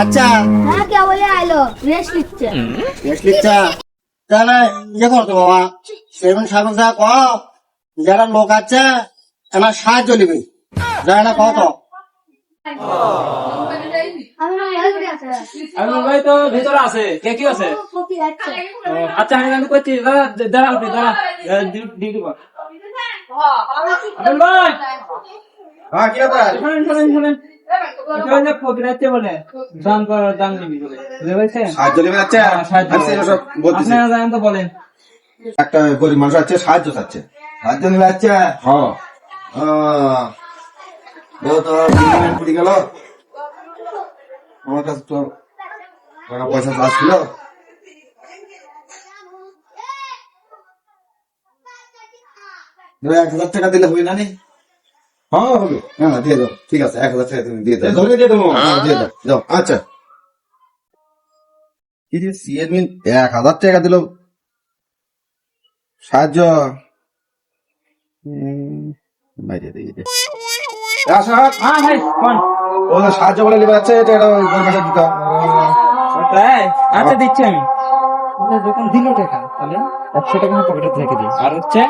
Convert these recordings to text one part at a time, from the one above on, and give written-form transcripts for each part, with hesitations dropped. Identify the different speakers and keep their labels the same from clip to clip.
Speaker 1: আচ্ছা
Speaker 2: হ্যাঁ কে বলে আইলো রেস্ট নিচ্ছে
Speaker 1: রেস্ট নিচ্ছা তাহলে ইয়ে করতো বাবা চেয়ারম্যান সাহেব যা কও যারা লোক আছে এনার সাহায্য নিবি যারা না কত
Speaker 2: আমি হেল্প আছে
Speaker 3: আমি ভাই তো ভিতরে আছে কে কি আছে
Speaker 2: কপি আছে
Speaker 3: আচ্ছা আমি করছি দাঁড়া আপনি দাঁড়া ডিউটি কর ভাই
Speaker 1: হ্যাঁ কি ব্যাপার
Speaker 3: শুনেন শুনেন শুনেন এটা যে ফকিরাতে বলে দান করার দান নিবি বলে বুঝতে পারছেন
Speaker 4: সাহায্য নেবে যাচ্ছে
Speaker 3: সাহায্য
Speaker 4: আমি সেই সব বলতেছি
Speaker 3: আপনারা জানেন তো বলেন
Speaker 4: একটা গরিব মানুষ আছে সাহায্য চাচ্ছে সাহায্য নেবে যাচ্ছে হ্যাঁ দেখো তো ফুটি গেল আমার কাছে তো টাকা পয়সা চাষ ছিল এক 1,000 টাকা দিলে হবে না নি হ্যাঁ হবে হ্যাঁ দিয়ে দাও ঠিক আছে 1,000 টাকা তুমি দিয়ে দাও ধরে দিয়ে দেবো হ্যাঁ দিয়ে দাও যাও আচ্ছা কি যে চেয়ারম্যান 1,000 টাকা দিল সাহায্য বাইরে দিয়ে দে
Speaker 3: হ্যাঁ ভাই কোন
Speaker 4: ও সাহায্য বলে নেবে যাচ্ছে এটা গরিবের দিতে
Speaker 3: তাই আচ্ছা দিচ্ছি আমি যখন দিল টাকা তাহলে 100 টাকা আমার পকেটে রেখে দিই আর হচ্ছে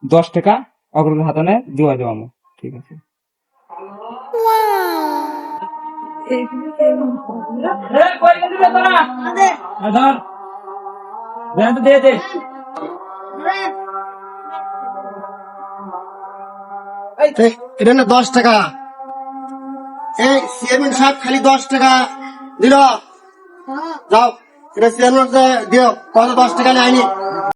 Speaker 3: 10 টাকা অগ্রগণ হাতানে দিয়ে দেবো আমি ঠিক আছে দিয়ে দে
Speaker 1: এটা না 10 টাকা এই চেয়ারম্যান সাহেব খালি 10 টাকা দিল যাও এটা চেয়ারম্যান দিও কত 10 টাকা নেয়নি